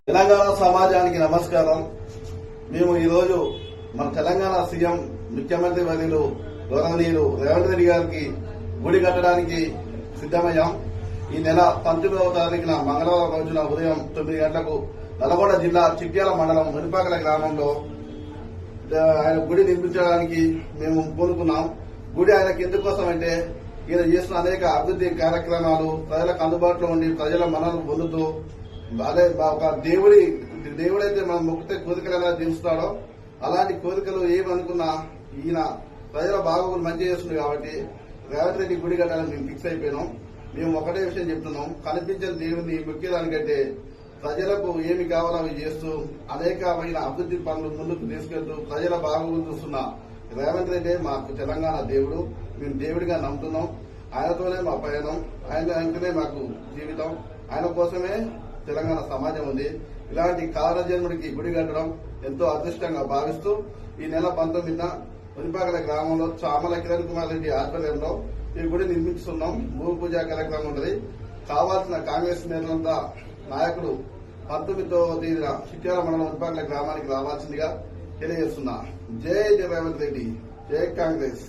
తెలంగాణ సమాజానికి నమస్కారం. మేము ఈరోజు మన తెలంగాణ సీఎం ముఖ్యమంత్రి వర్యులు గౌరవనీయులు రేవంత్ రెడ్డి గారికి గుడి కట్టడానికి సిద్దమయ్యాం. ఈ నెల 19వ తారీఖున మంగళవారం రోజున ఉదయం 9 గంటలకు నల్గొండ జిల్లా చిట్యాల మండలం మునిపాకల గ్రామంలో ఆయన గుడి నిర్మించడానికి మేము కోరుకున్నాం. గుడి ఆయనకి ఎందుకోసం అంటే ఈయన చేసిన అనేక అభివృద్ధి కార్యక్రమాలు ప్రజలకు అందుబాటులో ఉండి ప్రజల మనల్ని పొందుతూ అదే ఒక దేవుడైతే మనం మొక్కితే కోరికలు ఎలా తీరుస్తాడో అలాంటి కోరికలు ఏమనుకున్నా ఈయన ప్రజల బాగోగులు మంచి చేస్తుంది కాబట్టి రేవంత్ రెడ్డి గుడి కట్టాలని మేము ఫిక్స్ అయిపోయినాం. మేము ఒకటే విషయం చెప్తున్నాం, కనిపించిన దేవుడిని మొక్కేదానికంటే ప్రజలకు ఏమి కావాలో అవి చేస్తూ అనేకమైన అభివృద్ధి పనులు ముందుకు తీసుకెళ్తూ ప్రజల బాగోగులు చూస్తున్న రేవంత్ రెడ్డి మాకు తెలంగాణ దేవుడు. మేము దేవుడిగా నమ్ముతున్నాం. ఆయనతోనే మా పయనం, ఆయనతోనే మాకు జీవితం. ఆయన కోసమే తెలంగాణ సమాజం ఉంది. ఇలాంటి కారణజన్ముడికి గుడి కట్టడం ఎంతో అదృష్టంగా భావిస్తూ ఈ నెల 19న మునిపాకల గ్రామంలో చామల కిరణ్ కుమార్ రెడ్డి ఆధ్వర్యంలో ఈ గుడి నిర్మిస్తున్నాం. భూమి పూజ కార్యక్రమం ఉంటుంది. కావాల్సిన కాంగ్రెస్ నేతలంతా నాయకులు 19వ తేదీన చిట్యాల మండలం మునిపాకల గ్రామానికి రావాల్సిందిగా తెలియజేస్తున్నా. జై రేవంత్ రెడ్డి, జై కాంగ్రెస్.